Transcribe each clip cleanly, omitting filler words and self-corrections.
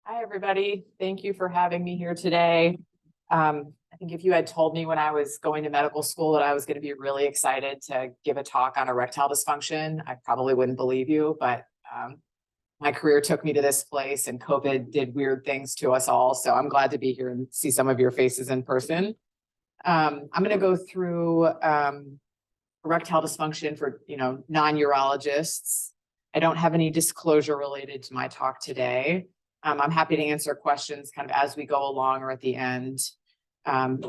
Hi, everybody. Thank you for having me here today. I think if you had told me when I was going to medical school that I was going to be really excited to give a talk on erectile dysfunction, I probably wouldn't believe you, but my career took me to this place and COVID did weird things to us all. So I'm glad to be here and see some of your faces in person. I'm going to go through erectile dysfunction for, non-urologists. I don't have any disclosure related to my talk today. I'm happy to answer questions kind of as we go along or at the end, and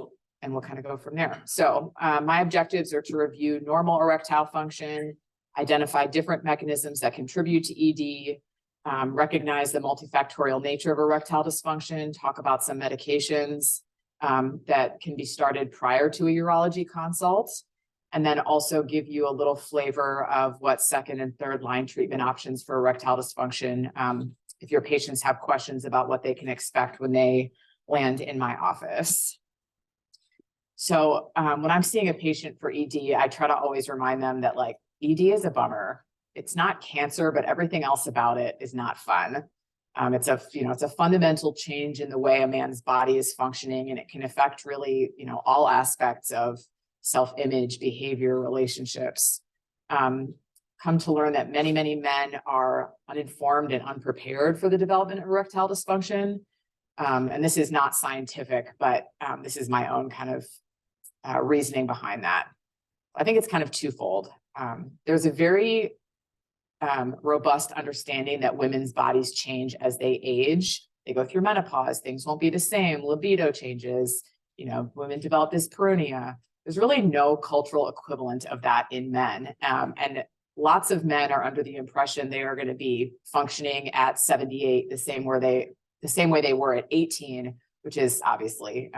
we'll kind of go from there. So my objectives are to review normal erectile function, identify different mechanisms that contribute to ED, recognize the multifactorial nature of erectile dysfunction, talk about some medications that can be started prior to a urology consult, and then also give you a little flavor of what second and third line treatment options for erectile dysfunction if your patients have questions about what they can expect when they land in my office. So when I'm seeing a patient for ED, I try to always remind them that ED is a bummer. It's not cancer, but everything else about it is not fun. It's a fundamental change in the way a man's body is functioning, and it can affect really, all aspects of self-image, behavior, relationships. Come to learn that many, many men are uninformed and unprepared for the development of erectile dysfunction. And this is not scientific, but this is my own kind of reasoning behind that. I think it's kind of twofold. There's a very robust understanding that women's bodies change as they age. They go through menopause, things won't be the same, libido changes, women develop dyspareunia. There's really no cultural equivalent of that in men. And lots of men are under the impression they are going to be functioning at 78 the same way they were at 18, which is obviously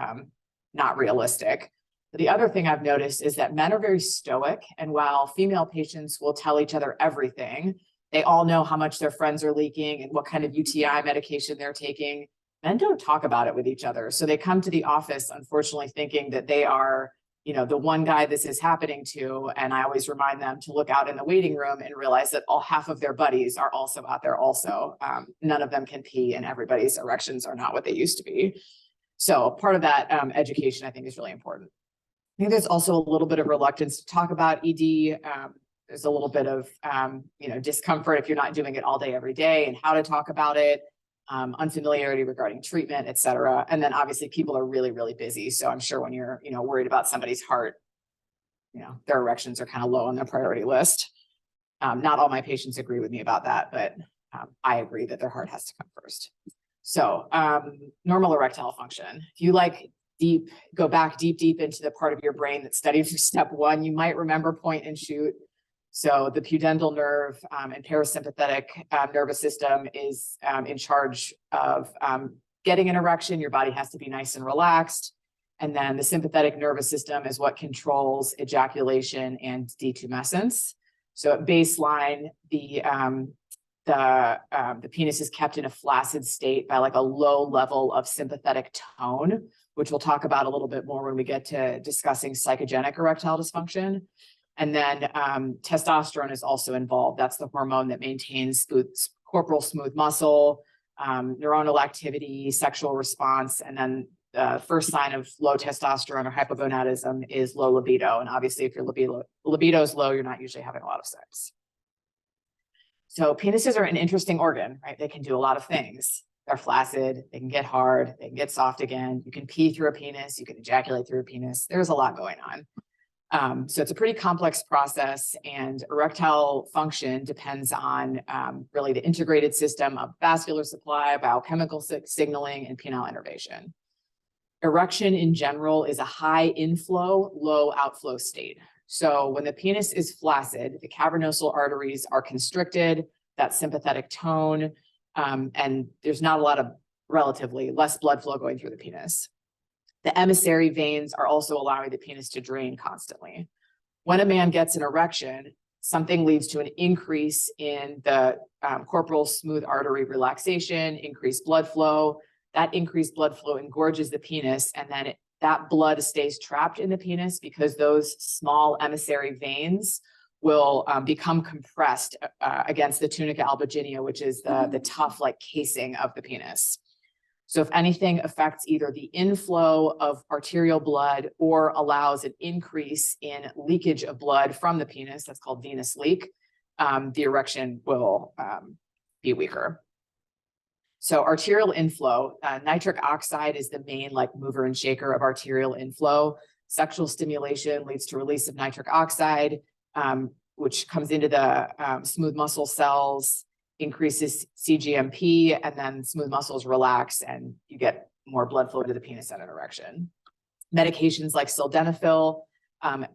not realistic. But the other thing I've noticed is that men are very stoic, and while female patients will tell each other everything, they all know how much their friends are leaking and what kind of UTI medication they're taking. Men don't talk about it with each other. So they come to the office, unfortunately, thinking that they are the one guy this is happening to. And I always remind them to look out in the waiting room and realize that half of their buddies are also out there also. None of them can pee, and everybody's erections are not what they used to be. So part of that education, I think, is really important. I think there's also a little bit of reluctance to talk about ED. There's a little bit of, discomfort if you're not doing it all day, every day, and how to talk about it. Unfamiliarity regarding treatment, et cetera. And then obviously people are really, really busy. So I'm sure when you're, worried about somebody's heart, their erections are kind of low on their priority list. Not all my patients agree with me about that, but I agree that their heart has to come first. So normal erectile function. If you go back deep into the part of your brain that studied for step one, you might remember point and shoot. So the pudendal nerve and parasympathetic nervous system is in charge of getting an erection. Your body has to be nice and relaxed. And then the sympathetic nervous system is what controls ejaculation and detumescence. So at baseline, the penis is kept in a flaccid state by a low level of sympathetic tone, which we'll talk about a little bit more when we get to discussing psychogenic erectile dysfunction. And then testosterone is also involved. That's the hormone that maintains corporal smooth muscle, neuronal activity, sexual response. And then the first sign of low testosterone or hypogonadism is low libido. And obviously, if your libido is low, you're not usually having a lot of sex. So penises are an interesting organ, right? They can do a lot of things. They're flaccid, they can get hard, they can get soft again. You can pee through a penis, you can ejaculate through a penis. There's a lot going on. So it's a pretty complex process, and erectile function depends on really the integrated system of vascular supply, biochemical signaling, and penile innervation. Erection in general is a high inflow, low outflow state. So when the penis is flaccid, the cavernosal arteries are constricted, that sympathetic tone, and there's not a lot of relatively less blood flow going through the penis. The emissary veins are also allowing the penis to drain constantly. When a man gets an erection, something leads to an increase in the corporal smooth artery relaxation, increased blood flow. That increased blood flow engorges the penis, and then that blood stays trapped in the penis because those small emissary veins will become compressed against the tunica albuginea, which is the tough casing of the penis. So if anything affects either the inflow of arterial blood or allows an increase in leakage of blood from the penis, that's called venous leak, the erection will be weaker. So arterial inflow, nitric oxide is the main like mover and shaker of arterial inflow. Sexual stimulation leads to release of nitric oxide, which comes into the smooth muscle cells, increases CGMP, and then smooth muscles relax and you get more blood flow to the penis at an erection. Medications like sildenafil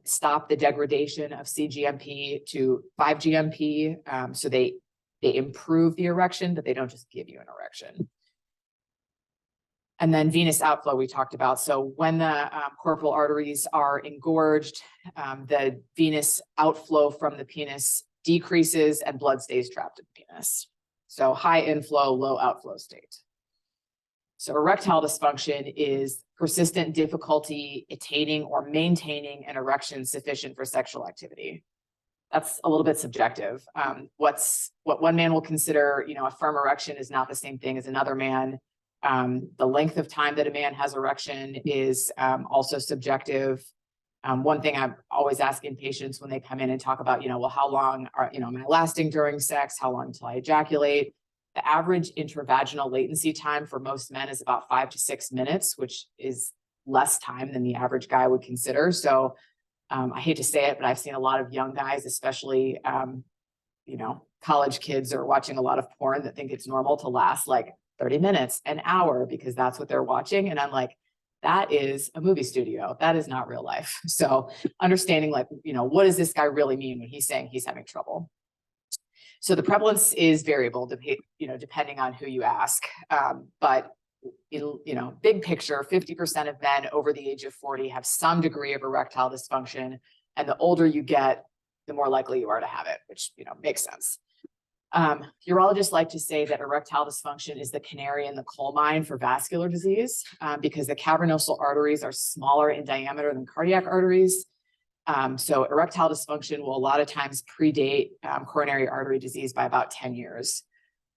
stop the degradation of CGMP to 5-GMP, so they improve the erection, but they don't just give you an erection. And then venous outflow we talked about. So when the corporal arteries are engorged, the venous outflow from the penis decreases and blood stays trapped in the penis. So high inflow, low outflow state. So erectile dysfunction is persistent difficulty attaining or maintaining an erection sufficient for sexual activity. That's a little bit subjective. What one man will consider, a firm erection is not the same thing as another man. The length of time that a man has erection is also subjective. One thing I'm always asking patients when they come in and talk about, well, how long am I lasting during sex? How long until I ejaculate? The average intravaginal latency time for most men is about 5 to 6 minutes, which is less time than the average guy would consider. So I hate to say it, but I've seen a lot of young guys, especially, college kids are watching a lot of porn that think it's normal to last like 30 minutes, an hour, because that's what they're watching. And I'm like, that is a movie studio. That is not real life. So understanding what does this guy really mean when he's saying he's having trouble? So the prevalence is variable, depending on who you ask. But big picture, 50% of men over the age of 40 have some degree of erectile dysfunction. And the older you get, the more likely you are to have it, which, makes sense. Urologists like to say that erectile dysfunction is the canary in the coal mine for vascular disease, because the cavernosal arteries are smaller in diameter than cardiac arteries. So erectile dysfunction will a lot of times predate coronary artery disease by about 10 years.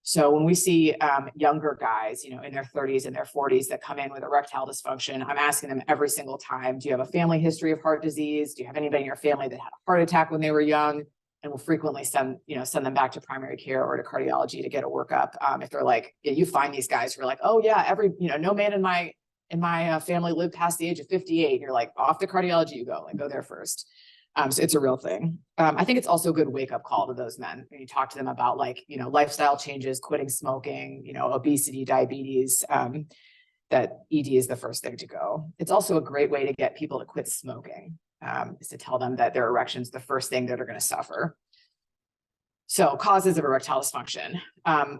So when we see younger guys, in their 30s and their 40s that come in with erectile dysfunction, I'm asking them every single time, do you have a family history of heart disease? Do you have anybody in your family that had a heart attack when they were young? And we'll frequently send them back to primary care or to cardiology to get a workup. If they're like, you find these guys who are like, oh yeah, no man in my family lived past the age of 58. You're like, off to cardiology you go, go there first. So it's a real thing. I think it's also a good wake up call to those men when you talk to them about lifestyle changes, quitting smoking, obesity, diabetes, that ED is the first thing to go. It's also a great way to get people to quit smoking, is to tell them that their erection's the first thing that are going to suffer. So causes of erectile dysfunction,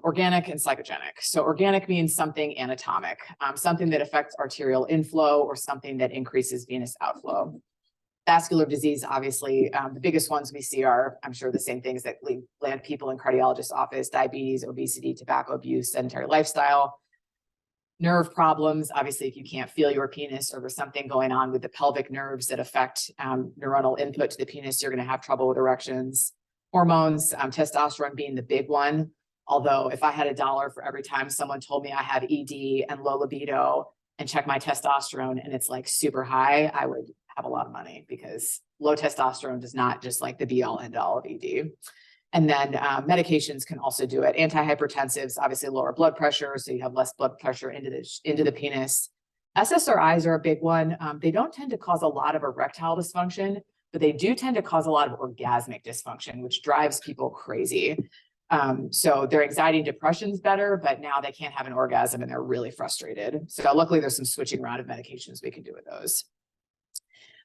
organic and psychogenic. So organic means something anatomic, something that affects arterial inflow or something that increases venous outflow. Vascular disease, obviously, the biggest ones we see are, I'm sure, the same things that land people in cardiologist's office: diabetes, obesity, tobacco abuse, sedentary lifestyle. Nerve problems, obviously, if you can't feel your penis or there's something going on with the pelvic nerves that affect neuronal input to the penis, you're going to have trouble with erections. Hormones, testosterone being the big one. Although if I had $1 for every time someone told me I have ED and low libido and check my testosterone and it's like super high, I would have a lot of money, because low testosterone does not just the be all end all of ED. And then medications can also do it. Antihypertensives obviously lower blood pressure, so you have less blood pressure into the penis. SSRIs are a big one. They don't tend to cause a lot of erectile dysfunction, but they do tend to cause a lot of orgasmic dysfunction, which drives people crazy. So their anxiety and depression is better, but now they can't have an orgasm and they're really frustrated. So luckily there's some switching around of medications we can do with those.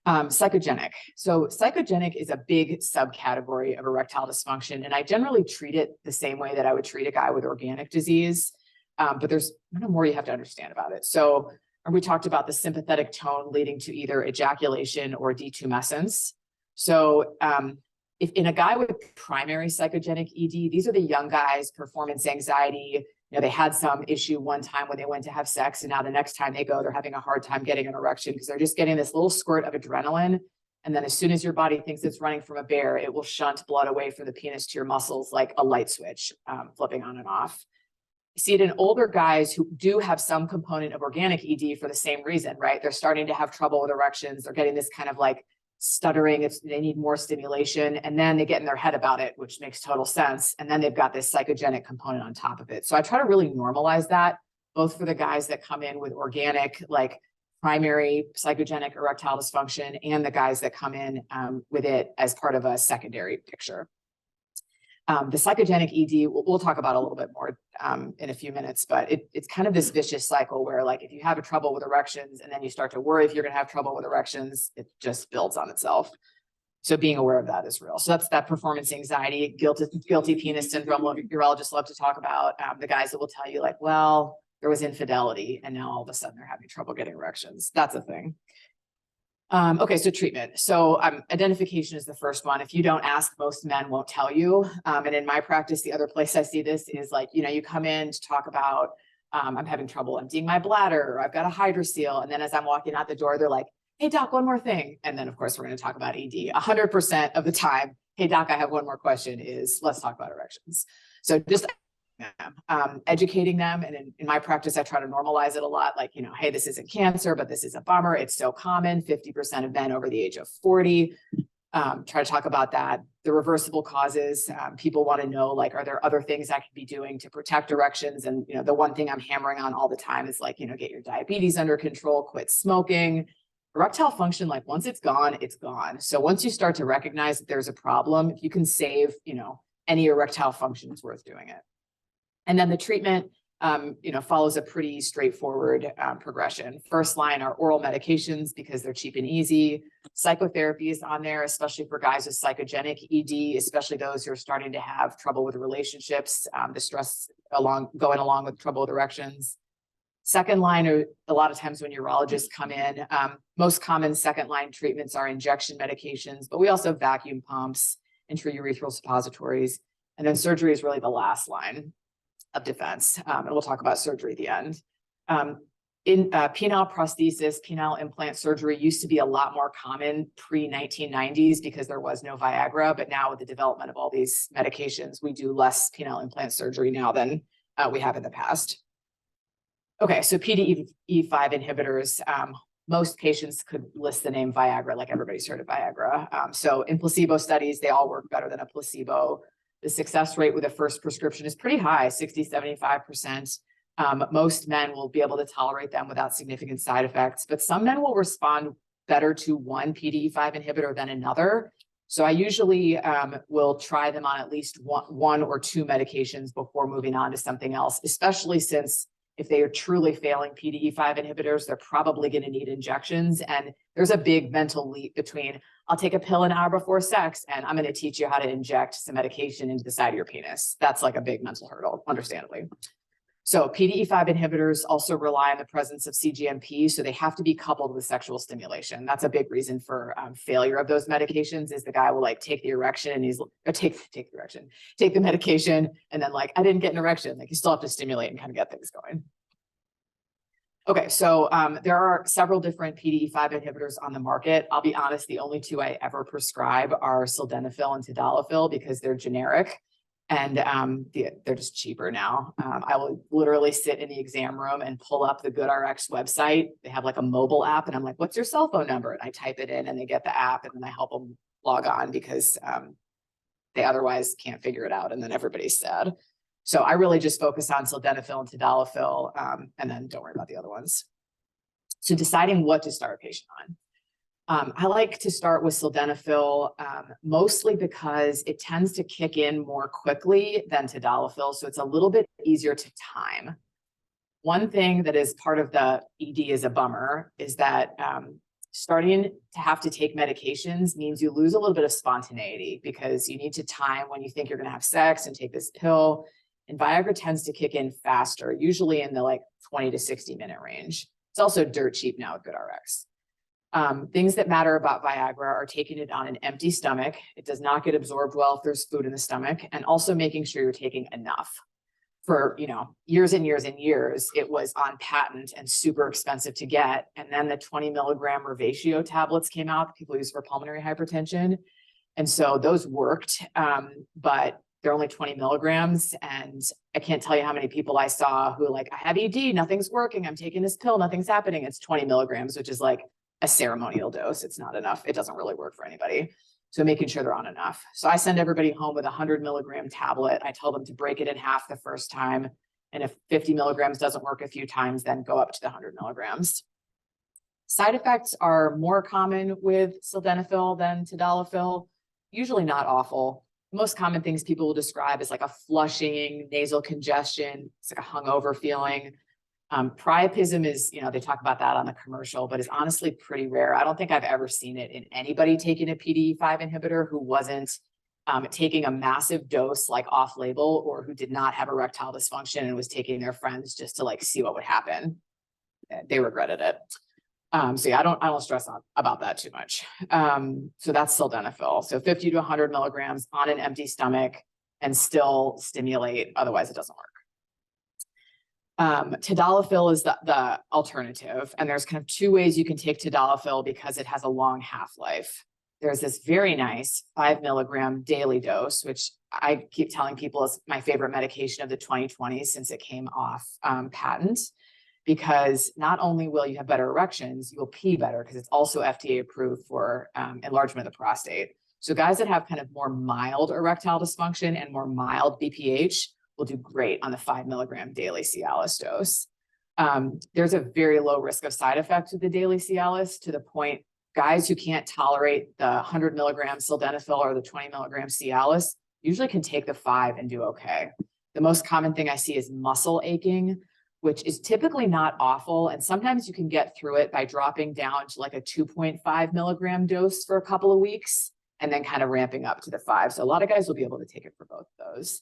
Psychogenic. So psychogenic is a big subcategory of erectile dysfunction, and I generally treat it the same way that I would treat a guy with organic disease, but there's more you have to understand about it. So we talked about the sympathetic tone leading to either ejaculation or detumescence. So if in a guy with primary psychogenic ED, these are the young guys, performance anxiety. They had some issue one time when they went to have sex, and now the next time they go, they're having a hard time getting an erection because they're just getting this little squirt of adrenaline. And then as soon as your body thinks it's running from a bear, it will shunt blood away from the penis to your muscles like a light switch, flipping on and off. see it in older guys who do have some component of organic ED for the same reason, right? They're starting to have trouble with erections. They're getting this kind of like stuttering. They need more stimulation, and then they get in their head about it, which makes total sense. And then they've got this psychogenic component on top of it. So I try to really normalize that, both for the guys that come in with organic, like primary psychogenic erectile dysfunction, and the guys that come in with it as part of a secondary picture. The psychogenic ED, we'll talk about a little bit more in a few minutes, but it's kind of this vicious cycle where, like, if you have a trouble with erections and then you start to worry if you're going to have trouble with erections, it just builds on itself. So being aware of that is real. So that's that performance anxiety, guilty penis syndrome. Urologists love to talk about the guys that will tell you, like, well, there was infidelity and now all of a sudden they're having trouble getting erections. That's a thing. Okay, so treatment. So identification is the first one. If you don't ask, most men won't tell you. And in my practice, the other place I see this is, like, you know, you come in to talk about, I'm having trouble emptying my bladder, or I've got a hydrocele. And then as I'm walking out the door, they're like, hey doc, one more thing. And then of course, we're going to talk about ED. 100% of the time, hey doc, I have one more question, is let's talk about erections. So just educating them. And in my practice, I try to normalize it a lot. Like, you know, hey, this isn't cancer, but this is a bummer. It's so common. 50% of men over the age of 40. Try to talk about that. The reversible causes. People want to know, like, are there other things I could be doing to protect erections? And, you know, the one thing I'm hammering on all the time is, like, you know, get your diabetes under control, quit smoking. Erectile function, like, once it's gone, it's gone. So once you start to recognize that there's a problem, if you can save, you know, any erectile function, it's worth doing it. And then the treatment, you know, follows a pretty straightforward progression. First line are oral medications because they're cheap and easy. Psychotherapy is on there, especially for guys with psychogenic ED, especially those who are starting to have trouble with relationships, the stress going along with trouble with erections. Second line are a lot of times when urologists come in. Most common second line treatments are injection medications, but we also have vacuum pumps, intraurethral suppositories, and then surgery is really the last line of defense. And we'll talk about surgery at the end. Penile prosthesis, penile implant surgery used to be a lot more common pre-1990s because there was no Viagra, but now with the development of all these medications, we do less penile implant surgery now than we have in the past. Okay, so PDE5 inhibitors, most patients could list the name Viagra, like everybody's heard of Viagra. So in placebo studies, they all work better than a placebo. The success rate with a first prescription is pretty high, 60, 75%. Most men will be able to tolerate them without significant side effects, but some men will respond better to one PDE5 inhibitor than another. So I usually will try them on at least one or two medications before moving on to something else, especially since if they are truly failing PDE5 inhibitors, they're probably going to need injections. And there's a big mental leap between, I'll take a pill an hour before sex, and I'm going to teach you how to inject some medication into the side of your penis. That's like a big mental hurdle, understandably. So PDE5 inhibitors also rely on the presence of cGMP, so they have to be coupled with sexual stimulation. That's a big reason for failure of those medications, is the guy will, like, take the erection and take the medication, and then, like, I didn't get an erection. Like, you still have to stimulate and kind of get things going. Okay, so there are several different PDE5 inhibitors on the market. I'll be honest, the only two I ever prescribe are sildenafil and tadalafil because they're generic. And they're just cheaper now. I will literally sit in the exam room and pull up the GoodRx website. They have like a mobile app, and I'm like, what's your cell phone number? And I type it in and they get the app, and then I help them log on because they otherwise can't figure it out. And then everybody's sad. So I really just focus on sildenafil and tadalafil, and then don't worry about the other ones. So deciding what to start a patient on. I like to start with sildenafil, mostly because it tends to kick in more quickly than tadalafil, so it's a little bit easier to time. One thing that is part of the ED is a bummer is that starting to have to take medications means you lose a little bit of spontaneity because you need to time when you think you're going to have sex and take this pill. And Viagra tends to kick in faster, usually in the like 20 to 60 minute range. It's also dirt cheap now with GoodRx. Things that matter about Viagra are taking it on an empty stomach. It does not get absorbed well if there's food in the stomach, and also making sure you're taking enough. For, you know, years and years and years, it was on patent and super expensive to get. And then the 20 milligram Revatio tablets came out that people use for pulmonary hypertension. And so those worked, but they're only 20 milligrams. And I can't tell you how many people I saw who like, I have ED, nothing's working. I'm taking this pill, nothing's happening. It's 20 milligrams, which is like a ceremonial dose. It's not enough. It doesn't really work for anybody. So making sure they're on enough. So I send everybody home with a 100 milligram tablet. I tell them to break it in half the first time. And if 50 milligrams doesn't work a few times, then go up to the 100 milligrams. Side effects are more common with sildenafil than tadalafil, usually not awful. Most common things people will describe as like a flushing, nasal congestion. It's like a hungover feeling. Priapism is, you know, they talk about that on the commercial, but it's honestly pretty rare. I don't think I've ever seen it in anybody taking a PDE5 inhibitor who wasn't taking a massive dose like off label, or who did not have erectile dysfunction and was taking their friends just to like see what would happen. They regretted it. So yeah, I don't stress about that too much. So that's sildenafil. So 50 to 100 milligrams on an empty stomach and still stimulate. Otherwise it doesn't work. Tadalafil is the alternative. And there's kind of two ways you can take tadalafil because it has a long half-life. There's this very nice 5 milligram daily dose, which I keep telling people is my favorite medication of the 2020s since it came off patent, because not only will you have better erections, you'll pee better because it's also FDA approved for enlargement of the prostate. So guys that have kind of more mild erectile dysfunction and more mild BPH will do great on the 5 milligram daily Cialis dose. There's a very low risk of side effects with the daily Cialis, to the point guys who can't tolerate the 100 milligram sildenafil or the 20 milligram Cialis usually can take the 5 and do okay. The most common thing I see is muscle aching, which is typically not awful. And sometimes you can get through it by dropping down to like a 2.5 milligram dose for a couple of weeks and then kind of ramping up to the 5. So a lot of guys will be able to take it for both of those.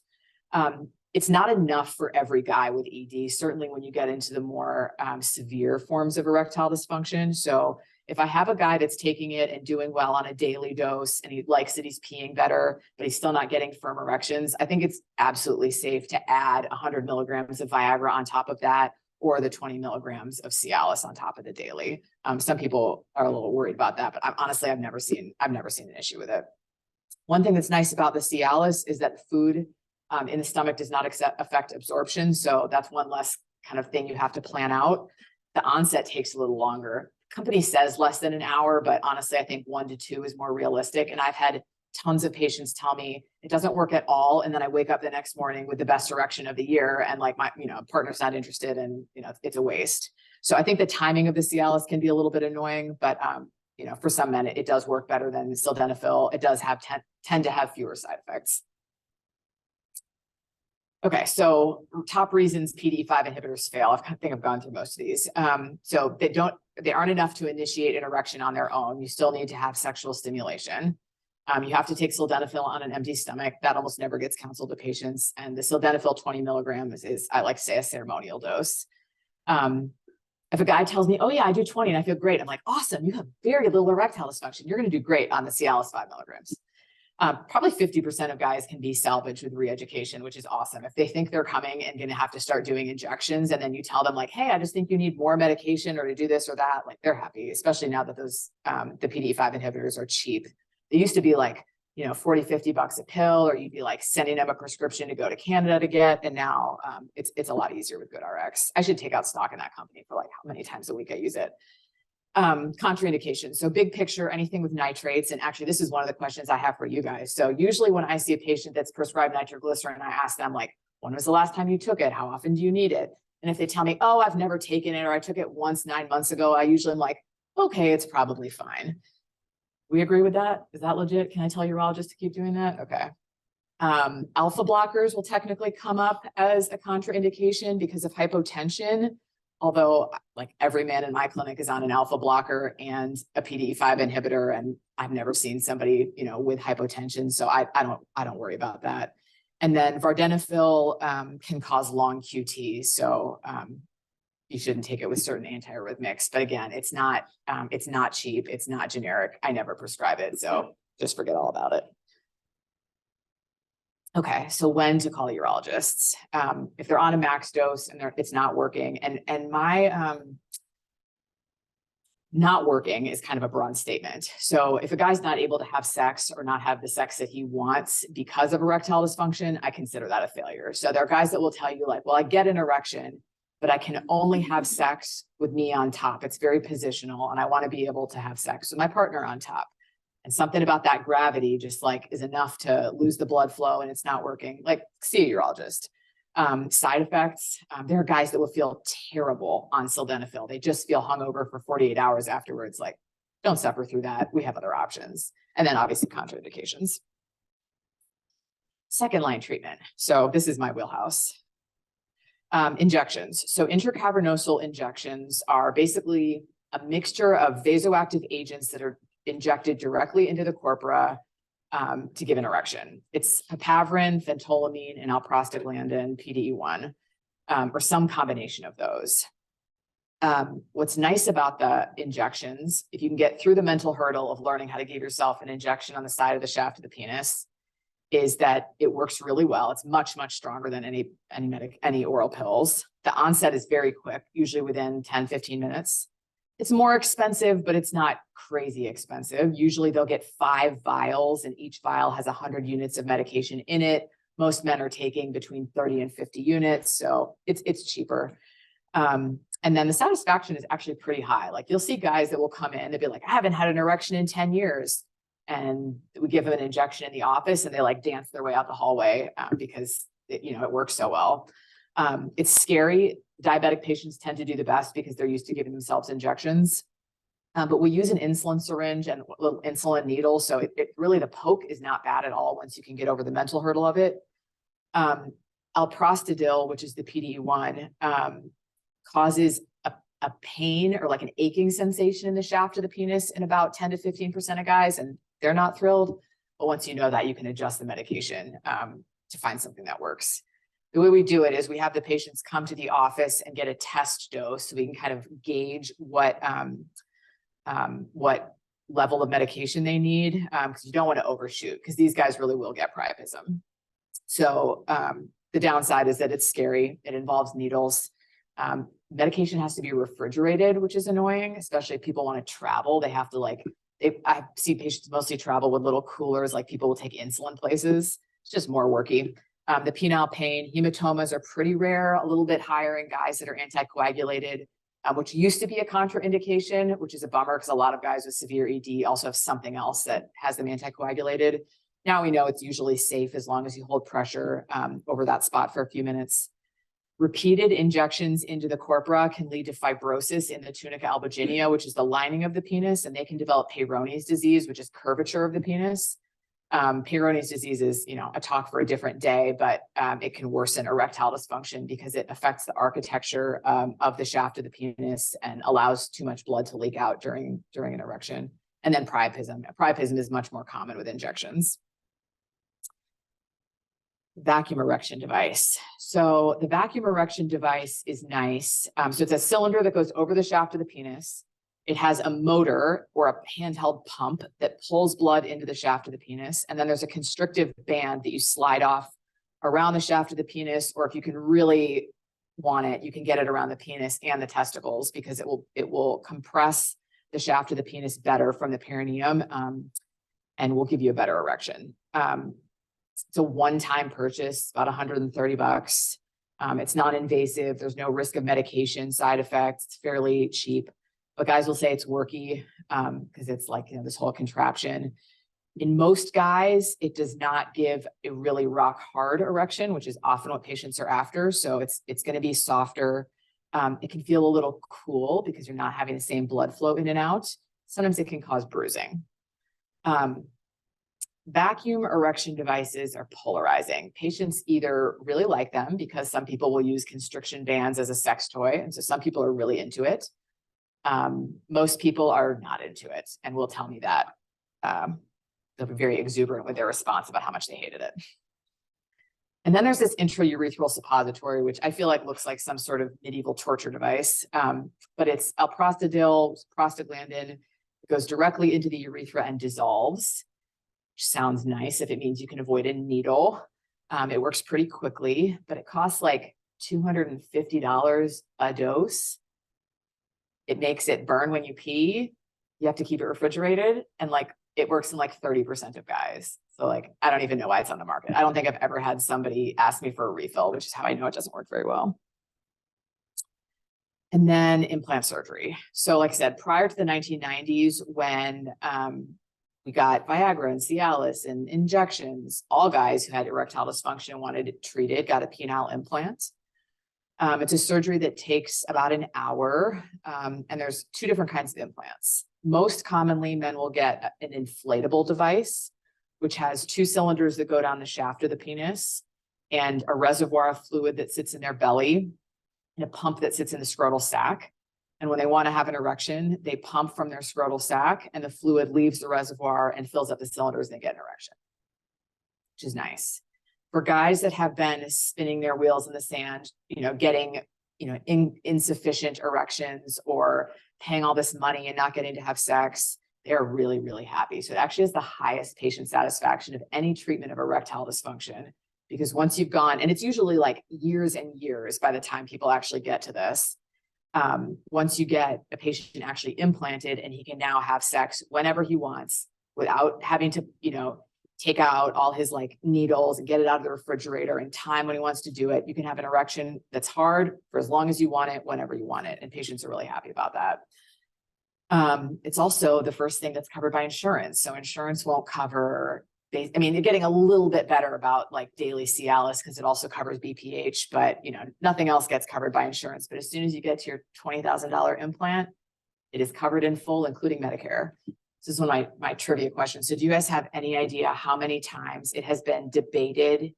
It's not enough for every guy with ED, certainly when you get into the more severe forms of erectile dysfunction. So if I have a guy that's taking it and doing well on a daily dose and he likes that he's peeing better, but he's still not getting firm erections, I think it's absolutely safe to add 100 milligrams of Viagra on top of that, or the 20 milligrams of Cialis on top of the daily. Some people are a little worried about that, but honestly, I've never seen an issue with it. One thing that's nice about the Cialis is that food in the stomach does not affect absorption. So that's one less kind of thing you have to plan out. The onset takes a little longer. Company says less than an hour, but honestly, I think 1 to 2 is more realistic. And I've had tons of patients tell me it doesn't work at all. And then I wake up the next morning with the best erection of the year. And like my, partner's not interested, and, it's a waste. So I think the timing of the Cialis can be a little bit annoying, but, for some men, it does work better than sildenafil. It does have tend to have fewer side effects. Okay, so top reasons PDE5 inhibitors fail. I think I've gone through most of these. So they aren't enough to initiate an erection on their own. You still need to have sexual stimulation. You have to take sildenafil on an empty stomach. That almost never gets counseled to patients. And the sildenafil 20 milligrams is, I like to say, a ceremonial dose. If a guy tells me, oh yeah, I do 20 and I feel great, I'm like, awesome, you have very little erectile dysfunction. You're gonna do great on the Cialis 5 milligrams. Probably 50% of guys can be salvaged with re-education, which is awesome. If they think they're coming and going to have to start doing injections, and then you tell them like, hey, I just think you need more medication or to do this or that, like they're happy, especially now that those, the PDE5 inhibitors are cheap. They used to be like, 40, 50 bucks a pill, or you'd be like sending them a prescription to go to Canada to get. And now it's a lot easier with GoodRx. I should take out stock in that company for like how many times a week I use it. Contraindications. So big picture, anything with nitrates. And actually, this is one of the questions I have for you guys. So usually when I see a patient that's prescribed nitroglycerin, I ask them like, when was the last time you took it? How often do you need it? And if they tell me, oh, I've never taken it, or I took it once 9 months ago, I usually am like, okay, it's probably fine. We agree with that? Is that legit? Can I tell urologists to keep doing that? Okay. Alpha blockers will technically come up as a contraindication because of hypotension. Although like every man in my clinic is on an alpha blocker and a PDE5 inhibitor, and I've never seen somebody, with hypotension. So I don't worry about that. And then vardenafil can cause long QT. So you shouldn't take it with certain antiarrhythmics. But again, it's not cheap. It's not generic. I never prescribe it. So just forget all about it. Okay, so when to call urologists? If they're on a max dose and it's not working, and my Not working is kind of a broad statement. So if a guy's not able to have sex or not have the sex that he wants because of erectile dysfunction, I consider that a failure. So there are guys that will tell you like, well, I get an erection, but I can only have sex with me on top. It's very positional and I want to be able to have sex with my partner on top. And something about that gravity just like is enough to lose the blood flow and it's not working. Like, see a urologist. Side effects, there are guys that will feel terrible on sildenafil. They just feel hungover for 48 hours afterwards. Like, don't suffer through that. We have other options. And then obviously contraindications. Second line treatment. So this is my wheelhouse. Injections. So intracavernosal injections are basically a mixture of vasoactive agents that are injected directly into the corpora to give an erection. It's papaverin, phentolamine, and alprostaglandin, PDE1, or some combination of those. What's nice about the injections, if you can get through the mental hurdle of learning how to give yourself an injection on the side of the shaft of the penis, is that it works really well. It's much, much stronger than any oral pills. The onset is very quick, usually within 10, 15 minutes. It's more expensive, but it's not crazy expensive. Usually they'll get 5 vials and each vial has 100 units of medication in it. Most men are taking between 30 and 50 units. So it's cheaper. And then the satisfaction is actually pretty high. Like you'll see guys that will come in, they'll be like, I haven't had an erection in 10 years. And we give them an injection in the office and they like dance their way out the hallway because it works so well. It's scary. Diabetic patients tend to do the best because they're used to giving themselves injections. But we use an insulin syringe and a little insulin needle. So it really, the poke is not bad at all once you can get over the mental hurdle of it. Alprostadil, which is the PDE1, causes a pain or like an aching sensation in the shaft of the penis in about 10 to 15% of guys, and they're not thrilled. But once you know that, you can adjust the medication to find something that works. The way we do it is we have the patients come to the office and get a test dose so we can kind of gauge what level of medication they need, because you don't want to overshoot because these guys really will get priapism. So the downside is that it's scary. It involves needles. Medication has to be refrigerated, which is annoying, especially if people want to travel. They have to I see patients mostly travel with little coolers, like people will take insulin places. It's just more worky. The penile pain, hematomas are pretty rare, a little bit higher in guys that are anticoagulated, which used to be a contraindication, which is a bummer because a lot of guys with severe ED also have something else that has them anticoagulated. Now we know it's usually safe as long as you hold pressure over that spot for a few minutes. Repeated injections into the corpora can lead to fibrosis in the tunica albuginea, which is the lining of the penis, and they can develop Peyronie's disease, which is curvature of the penis. Peyronie's disease is, a talk for a different day, but it can worsen erectile dysfunction because it affects the architecture of the shaft of the penis and allows too much blood to leak out during an erection. And then priapism. Priapism is much more common with injections. Vacuum erection device. So the vacuum erection device is nice. So it's a cylinder that goes over the shaft of the penis. It has a motor or a handheld pump that pulls blood into the shaft of the penis. And then there's a constrictive band that you slide off around the shaft of the penis, or if you can really want it, you can get it around the penis and the testicles because it will compress the shaft of the penis better from the perineum and will give you a better erection. It's a one-time purchase, about $130. It's non-invasive. There's no risk of medication side effects. It's fairly cheap. But guys will say it's worky because it's like this whole contraption. In most guys, it does not give a really rock hard erection, which is often what patients are after. So it's going to be softer. It can feel a little cool because you're not having the same blood flow in and out. Sometimes it can cause bruising. Vacuum erection devices are polarizing. Patients either really like them because some people will use constriction bands as a sex toy. And so some people are really into it. Most people are not into it and will tell me that. They'll be very exuberant with their response about how much they hated it. And then there's this intraurethral suppository, which I feel like looks like some sort of medieval torture device. But it's alprostadil, prostaglandin. It goes directly into the urethra and dissolves, which sounds nice if it means you can avoid a needle. It works pretty quickly, but it costs like $250 a dose. It makes it burn when you pee. You have to keep it refrigerated, and like it works in like 30% of guys. So like, I don't even know why it's on the market. I don't think I've ever had somebody ask me for a refill, which is how I know it doesn't work very well. And then implant surgery. So like I said, prior to the 1990s, when we got Viagra and Cialis and injections, all guys who had erectile dysfunction wanted it treated, got a penile implant. It's a surgery that takes about an hour, and there's two different kinds of implants. Most commonly, men will get an inflatable device, which has two cylinders that go down the shaft of the penis and a reservoir of fluid that sits in their belly and a pump that sits in the scrotal sac. And when they want to have an erection, they pump from their scrotal sac and the fluid leaves the reservoir and fills up the cylinders and they get an erection, which is nice. For guys that have been spinning their wheels in the sand, getting, insufficient erections or paying all this money and not getting to have sex, they're really, really happy. So it actually is the highest patient satisfaction of any treatment of erectile dysfunction, because once you've gone, and it's usually like years and years by the time people actually get to this, once you get a patient actually implanted and he can now have sex whenever he wants without having to, take out all his like needles and get it out of the refrigerator and time when he wants to do it, you can have an erection that's hard for as long as you want it, whenever you want it. And patients are really happy about that. It's also the first thing that's covered by insurance. So insurance won't cover, they're getting a little bit better about like daily Cialis because it also covers BPH, but nothing else gets covered by insurance. But as soon as you get to your $20,000 implant, it is covered in full, including Medicare. This is one of my trivia questions. So do you guys have any idea how many times it has been debated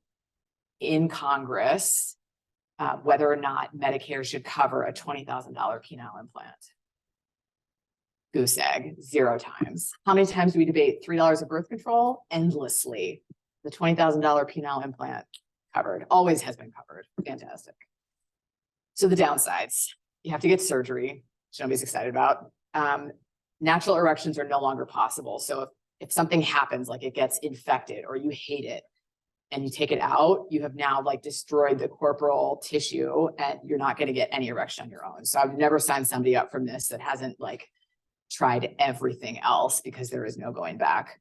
in Congress whether or not Medicare should cover a $20,000 penile implant? Goose egg, 0 times. How many times do we debate $3 of birth control? Endlessly. The $20,000 penile implant covered, always has been covered. Fantastic. So the downsides, you have to get surgery, which nobody's excited about. Natural erections are no longer possible. So if something happens, like it gets infected or you hate it and you take it out, you have now like destroyed the corporal tissue and you're not going to get any erection on your own. So I've never signed somebody up from this that hasn't like tried everything else, because there is no going back.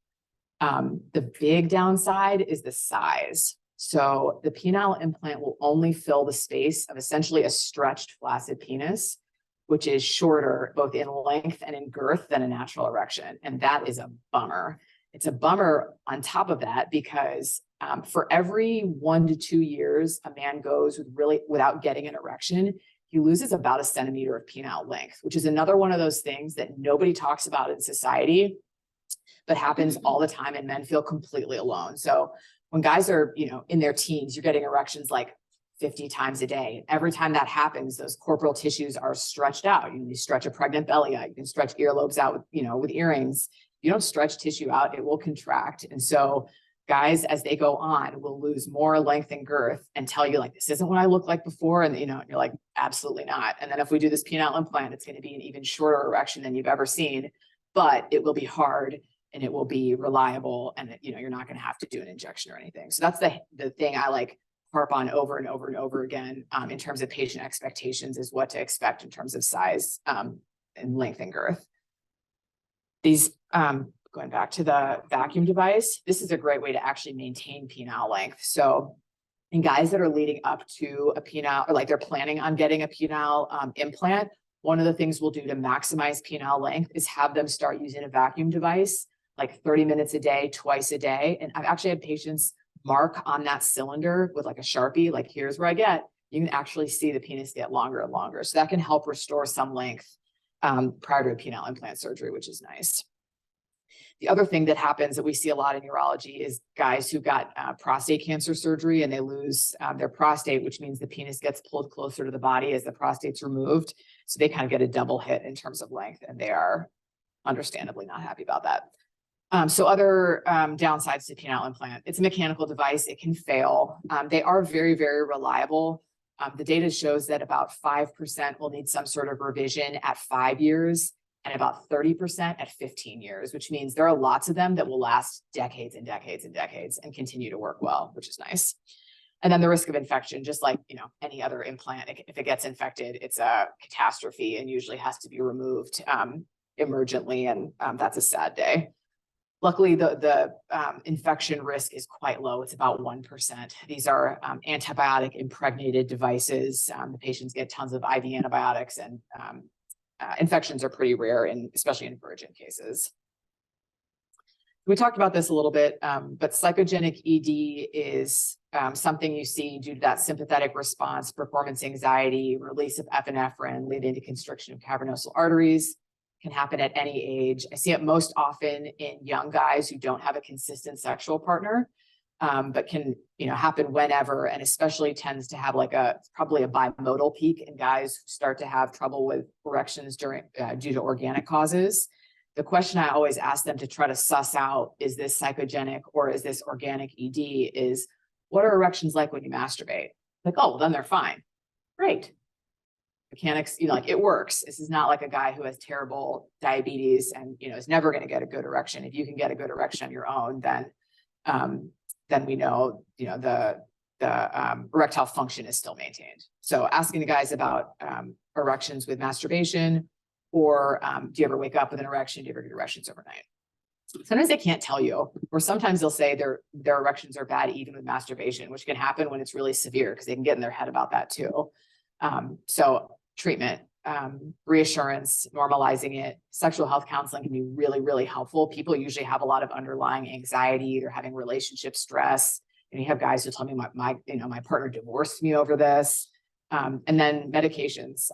The big downside is the size. So the penile implant will only fill the space of essentially a stretched flaccid penis, which is shorter both in length and in girth than a natural erection. And that is a bummer. It's a bummer on top of that because for every 1 to 2 years a man goes without getting an erection, he loses about 1 centimeter of penile length, which is another one of those things that nobody talks about in society, but happens all the time, and men feel completely alone. So when guys are, in their teens, you're getting erections like 50 times a day. Every time that happens, those corporal tissues are stretched out. You stretch a pregnant belly out. You can stretch earlobes out with, with earrings. You don't stretch tissue out, it will contract. And so guys, as they go on, will lose more length and girth and tell you like, this isn't what I looked like before. And you're like, absolutely not. And then if we do this penile implant, it's going to be an even shorter erection than you've ever seen, but it will be hard and it will be reliable. And you're not going to have to do an injection or anything. So that's the thing I like harp on over and over and over again in terms of patient expectations, is what to expect in terms of size and length and girth. These, going back to the vacuum device, this is a great way to actually maintain penile length. So in guys that are leading up to a penile, or like they're planning on getting a penile implant, one of the things we'll do to maximize penile length is have them start using a vacuum device like 30 minutes a day, twice a day. And I've actually had patients mark on that cylinder with like a Sharpie, like here's where I get, you can actually see the penis get longer and longer. So that can help restore some length prior to a penile implant surgery, which is nice. The other thing that happens that we see a lot in urology is guys who got prostate cancer surgery and they lose their prostate, which means the penis gets pulled closer to the body as the prostate's removed. So they kind of get a double hit in terms of length, and they are understandably not happy about that. So other downsides to penile implant, it's a mechanical device. It can fail. They are very, very reliable. The data shows that about 5% will need some sort of revision at 5 years and about 30% at 15 years, which means there are lots of them that will last decades and decades and decades and continue to work well, which is nice. And then the risk of infection, just like, any other implant, if it gets infected, it's a catastrophe and usually has to be removed emergently. And that's a sad day. Luckily, the infection risk is quite low. It's about 1%. These are antibiotic impregnated devices. The patients get tons of IV antibiotics, and infections are pretty rare, especially in virgin cases. We talked about this a little bit, but psychogenic ED is something you see due to that sympathetic response, performance anxiety, release of epinephrine, leading to constriction of cavernosal arteries. Can happen at any age. I see it most often in young guys who don't have a consistent sexual partner, but can happen whenever, and especially tends to have probably a bimodal peak in guys who start to have trouble with erections due to organic causes. The question I always ask them to try to suss out, is this psychogenic or is this organic ED, is what are erections like when you masturbate? Like, oh, well, then they're fine. Great. Mechanics, it works. This is not like a guy who has terrible diabetes and, is never going to get a good erection. If you can get a good erection on your own, then we know, the erectile function is still maintained. So asking the guys about erections with masturbation, or do you ever wake up with an erection? Do you ever get erections overnight? Sometimes they can't tell you, or sometimes they'll say their erections are bad even with masturbation, which can happen when it's really severe because they can get in their head about that too. So treatment, reassurance, normalizing it, sexual health counseling can be really, really helpful. People usually have a lot of underlying anxiety. They're having relationship stress. And you have guys who tell me my partner divorced me over this. And then medications.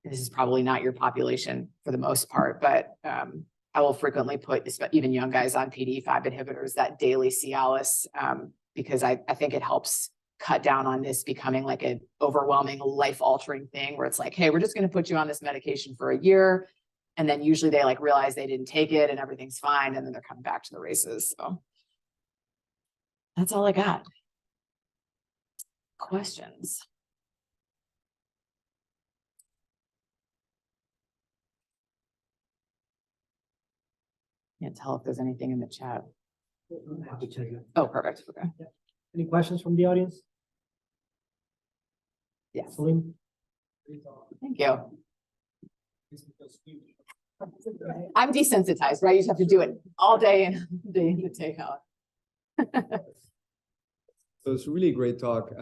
This is probably not your population for the most part, but I will frequently put even young guys on PDE5 inhibitors, that daily Cialis, because I think it helps cut down on this becoming like an overwhelming life-altering thing where it's like, hey, we're just going to put you on this medication for a year. And then usually they realize they didn't take it and everything's fine. And then they're coming back to the races. So that's all I got. Questions? Can't tell if there's anything in the chat. Oh, perfect. Okay. Yeah. Any questions from the audience? Yes. Salim? Thank you. I'm desensitized, right? You just have to do it all day and day in the take out. So it's a really great talk.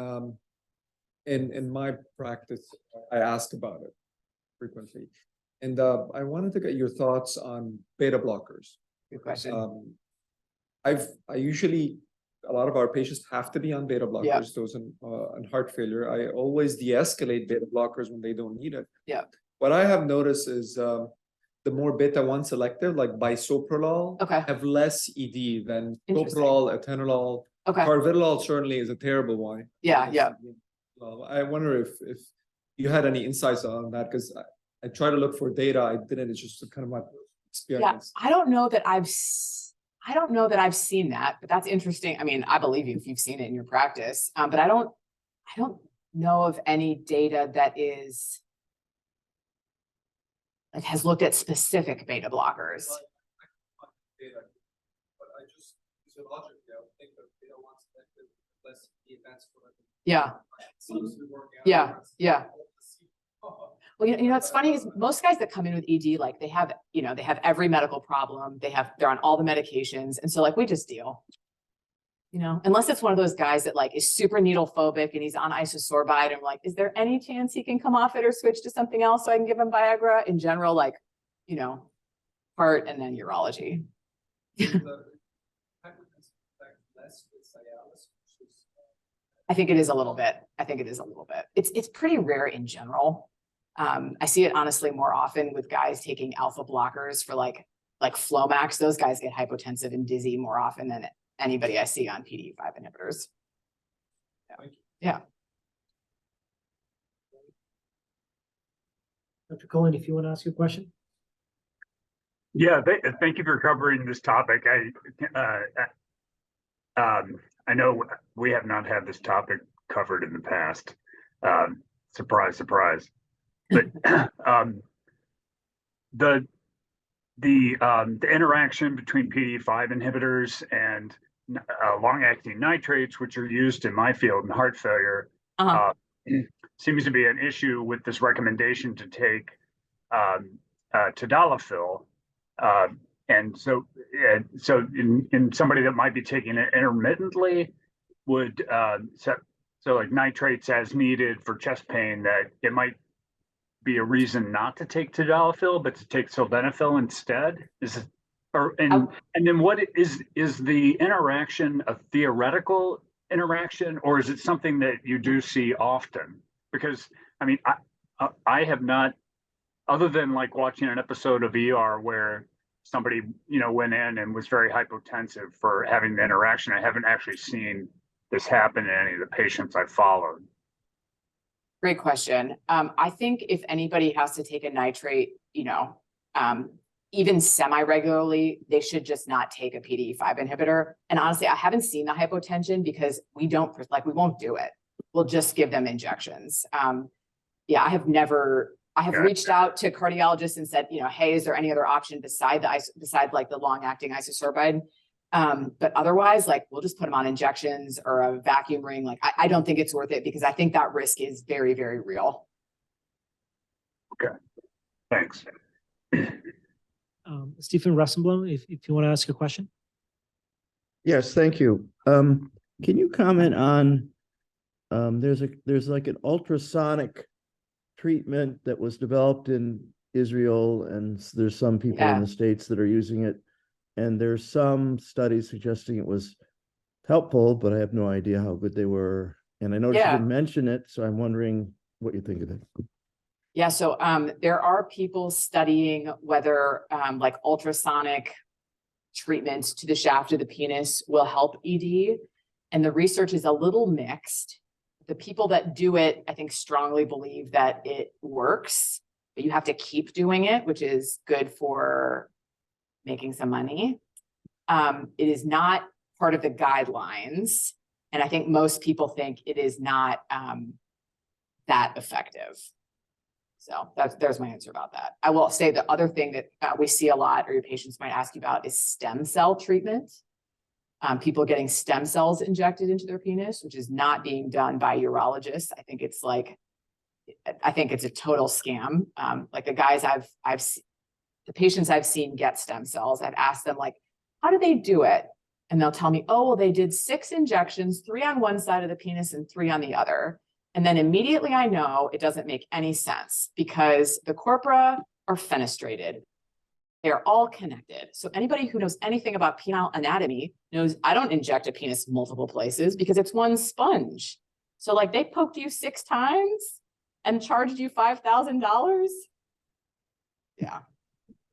In my practice, I ask about it frequently. And I wanted to get your thoughts on beta blockers. Good question. A lot of our patients have to be on beta blockers. Yeah. Those in heart failure. I always de-escalate beta blockers when they don't need it. Yeah. What I have noticed is the more beta-1 selective, like bisoprolol, Okay. have less ED than soprolol, atenolol. Okay. Carvedilol certainly is a terrible one. Yeah. Yeah. I wonder if you had any insights on that, because I try to look for data. I didn't. It's just kind of my experience. Yeah. I don't know that I've seen that, but that's interesting. I mean, I believe you if you've seen it in your practice, but I don't know of any data that has looked at specific beta blockers. Data, but I just physiologically, I would think that beta-1 selective less events for it. Yeah. Seems to be working out. Yeah. Yeah. Well, what's funny is most guys that come in with ED, they have every medical problem. They're on all the medications. And so we just deal, unless it's one of those guys that is super needle phobic and he's on isosorbide and we're like, is there any chance he can come off it or switch to something else so I can give him Viagra? In general, heart and then urology. I think it is a little bit. It's pretty rare in general. I see it honestly more often with guys taking alpha blockers for like Flomax. Those guys get hypotensive and dizzy more often than anybody I see on PDE5 inhibitors. Yeah. Dr. Cohen, if you want to ask your question. Yeah, thank you for covering this topic. I know we have not had this topic covered in the past. Surprise, surprise. But the interaction between PDE5 inhibitors and long-acting nitrates, which are used in my field in heart failure, Uh-huh. seems to be an issue with this recommendation to take tadalafil. And so in somebody that might be taking it intermittently, would so like nitrates as needed for chest pain, that it might be a reason not to take tadalafil, but to take sildenafil instead? Is it, and then what is the interaction a theoretical interaction, or is it something that you do see often? Because I mean, I have not, other than like watching an episode of ER where somebody, went in and was very hypotensive for having the interaction, I haven't actually seen this happen in any of the patients I've followed. Great question. I think if anybody has to take a nitrate, even semi-regularly, they should just not take a PDE5 inhibitor. And honestly, I haven't seen the hypotension because we won't do it. We'll just give them injections. I have reached out to cardiologists and said, hey, is there any other option beside like the long-acting isosorbide? But otherwise, like, we'll just put them on injections or a vacuum ring. Like, I don't think it's worth it because I think that risk is very, very real. Okay, thanks. Stephen Rosenblum, if you want to ask a question. Yes, thank you. Can you comment on, there's like an ultrasonic treatment that was developed in Israel, and there's some people in the States that are using it. And there's some studies suggesting it was helpful, but I have no idea how good they were. And I noticed you didn't mention it, so I'm wondering what you think of it. Yeah, so there are people studying whether like ultrasonic treatments to the shaft of the penis will help ED. And the research is a little mixed. The people that do it, I think, strongly believe that it works, but you have to keep doing it, which is good for making some money. It is not part of the guidelines. And I think most people think it is not that effective. So there's my answer about that. I will say the other thing that we see a lot, or your patients might ask you about, is stem cell treatment. People getting stem cells injected into their penis, which is not being done by urologists. I think it's a total scam. Like the patients I've seen get stem cells, I've asked them, like, how do they do it? And they'll tell me, oh, well, they did 6 injections, 3 on one side of the penis and 3 on the other. And then immediately I know it doesn't make any sense because the corpora are fenestrated. They're all connected. So anybody who knows anything about penile anatomy knows I don't inject a penis multiple places because it's one sponge. So like they poked you 6 times and charged you $5,000. Yeah.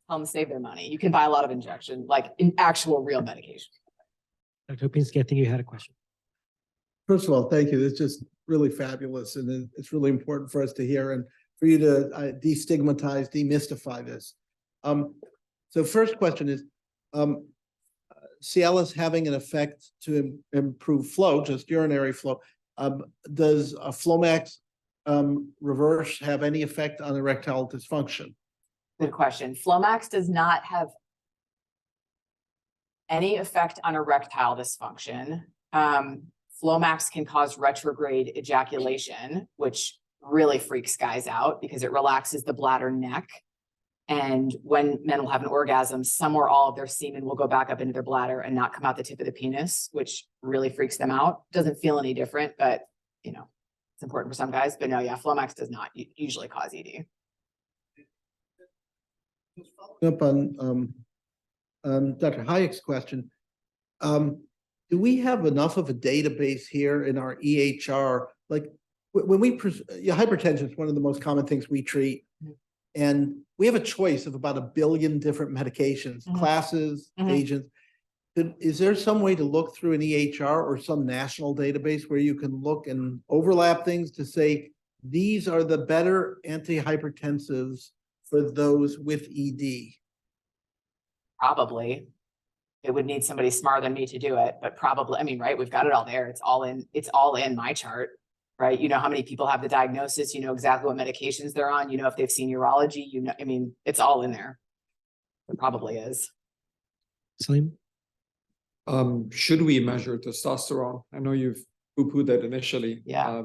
Tell them to save their money. You can buy a lot of injection, like in actual real medication. Dr. Opinski, I think you had a question. First of all, thank you. It's just really fabulous. And it's really important for us to hear and for you to destigmatize, demystify this. So first question is, Cialis having an effect to improve flow, just urinary flow. Does a Flomax reverse have any effect on erectile dysfunction? Good question. Flomax does not have any effect on erectile dysfunction. Flomax can cause retrograde ejaculation, which really freaks guys out because it relaxes the bladder neck. And when men will have an orgasm, some or all of their semen will go back up into their bladder and not come out the tip of the penis, which really freaks them out. Doesn't feel any different, but it's important for some guys. But no, yeah, Flomax does not usually cause ED. Up on Dr. Hayek's question, do we have enough of a database here in our EHR? Like when hypertension is one of the most common things we treat, and we have a choice of about 1 billion different medications, classes, agents. Is there some way to look through an EHR or some national database where you can look and overlap things to say, these are the better antihypertensives for those with ED? Probably. It would need somebody smarter than me to do it, but probably, I mean, right, we've got it all there. It's all in my chart, right? You know how many people have the diagnosis, you know exactly what medications they're on, you know if they've seen urology, I mean, it's all in there. It probably is. Salim? Should we measure testosterone? I know you've poo-pooed that initially. Yeah.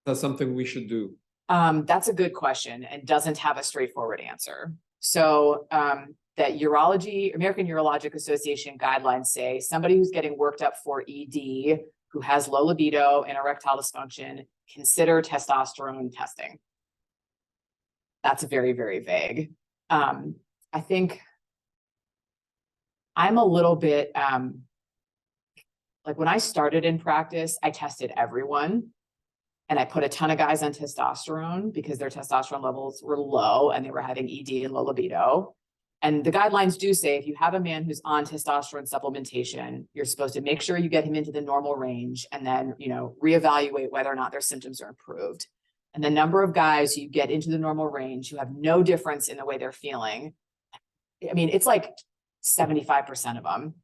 That's something we should do. That's a good question and doesn't have a straightforward answer. So that American Urologic Association guidelines say somebody who's getting worked up for ED, who has low libido and erectile dysfunction, consider testosterone testing. That's very, very vague. I think I'm a little bit, like when I started in practice, I tested everyone. And I put a ton of guys on testosterone because their testosterone levels were low and they were having ED and low libido. And the guidelines do say if you have a man who's on testosterone supplementation, you're supposed to make sure you get him into the normal range and then, reevaluate whether or not their symptoms are improved. And the number of guys you get into the normal range who have no difference in the way they're feeling, I mean, it's like 75% of them.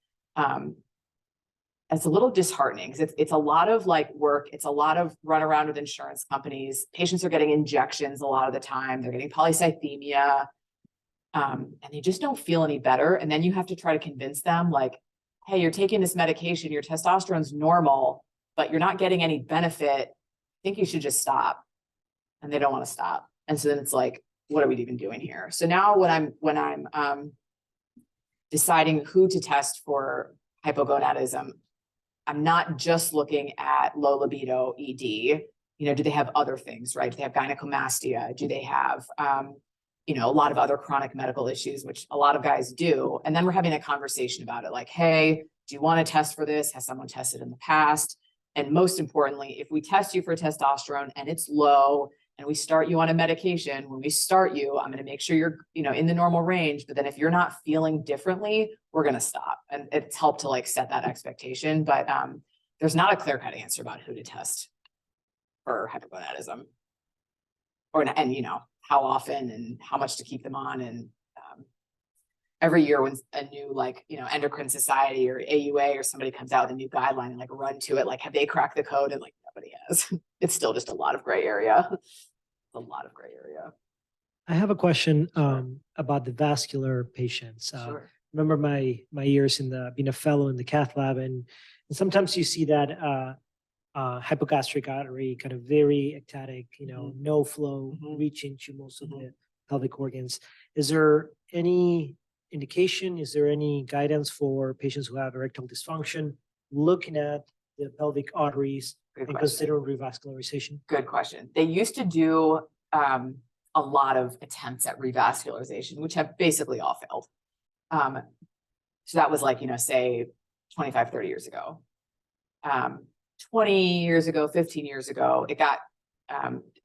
It's a little disheartening because it's a lot of like work. It's a lot of run around with insurance companies. Patients are getting injections a lot of the time. They're getting polycythemia, and they just don't feel any better. And then you have to try to convince them like, hey, you're taking this medication, your testosterone's normal, but you're not getting any benefit. I think you should just stop. And they don't want to stop. And so then it's like, what are we even doing here? So now when I'm deciding who to test for hypogonadism, I'm not just looking at low libido ED. Do they have other things, right? Do they have gynecomastia? Do they have, a lot of other chronic medical issues, which a lot of guys do. And then we're having a conversation about it. Like, hey, do you want to test for this? Has someone tested in the past? And most importantly, if we test you for testosterone and it's low and we start you on a medication, when we start you, I'm going to make sure you're, in the normal range. But then if you're not feeling differently, we're going to stop. And it's helped to like set that expectation. But there's not a clear-cut answer about who to test for hypogonadism and how often and how much to keep them on. And every year when a new endocrine society or AUA or somebody comes out with a new guideline and like run to it, like have they cracked the code? And like nobody has. It's still just a lot of gray area. A lot of gray area. I have a question about the vascular patients. Sure. Remember my years being a fellow in the cath lab, and sometimes you see that hypogastric artery kind of very ectatic, no flow, reaching to most of the pelvic organs. Is there any indication? Is there any guidance for patients who have erectile dysfunction looking at the pelvic arteries and consider revascularization? Good question. They used to do a lot of attempts at revascularization, which have basically all failed. So that was like, say 25, 30 years ago. 20 years ago, 15 years ago, it got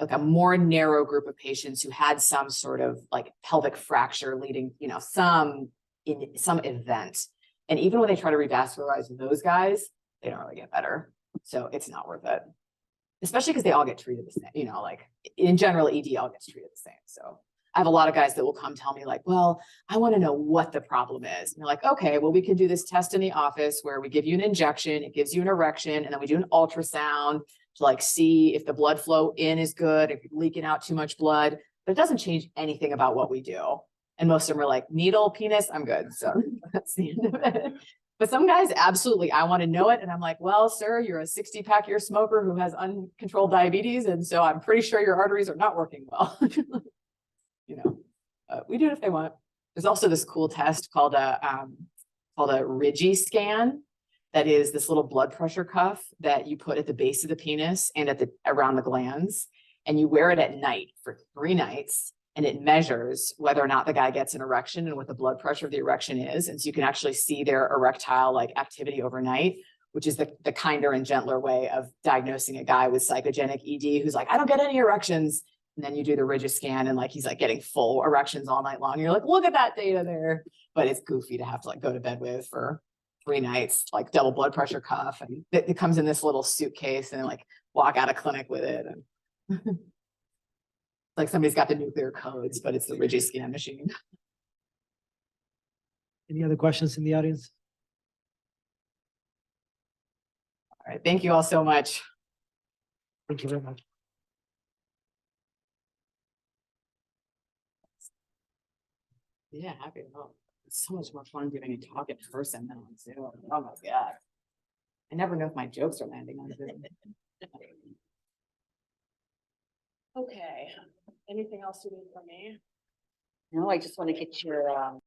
like a more narrow group of patients who had some sort of like pelvic fracture leading, some event. And even when they try to revascularize those guys, they don't really get better. So it's not worth it, especially because they all get treated the same, like in general, ED all gets treated the same. So I have a lot of guys that will come tell me like, well, I want to know what the problem is. And they're like, okay, well, we can do this test in the office where we give you an injection, it gives you an erection, and then we do an ultrasound to like see if the blood flow in is good, if you're leaking out too much blood, but it doesn't change anything about what we do. And most of them are like, needle, penis, I'm good. So that's the end of it. But some guys, absolutely, I want to know it. And I'm like, well, sir, you're a 60-pack year smoker who has uncontrolled diabetes. And so I'm pretty sure your arteries are not working well. We do it if they want. There's also this cool test called a Ridgy scan. That is this little blood pressure cuff that you put at the base of the penis and around the glands. And you wear it at night for 3 nights. And it measures whether or not the guy gets an erection and what the blood pressure of the erection is. And so you can actually see their erectile activity overnight, which is the kinder and gentler way of diagnosing a guy with psychogenic ED who's like, I don't get any erections. And then you do the Ridgy scan and he's getting full erections all night long. And you're like, look at that data there. But it's goofy to have to go to bed with for 3 nights, double blood pressure cuff. And it comes in this little suitcase and walk out of clinic with it. And somebody's got the nuclear codes, but it's the Ridgy scan machine. Any other questions in the audience? All right. Thank you all so much. Thank you very much. Yeah, happy to help. It's so much more fun doing a talk in person than on Zoom. Oh my God. I never know if my jokes are landing on Zoom. Okay, anything else you need from me? No, I just want to get your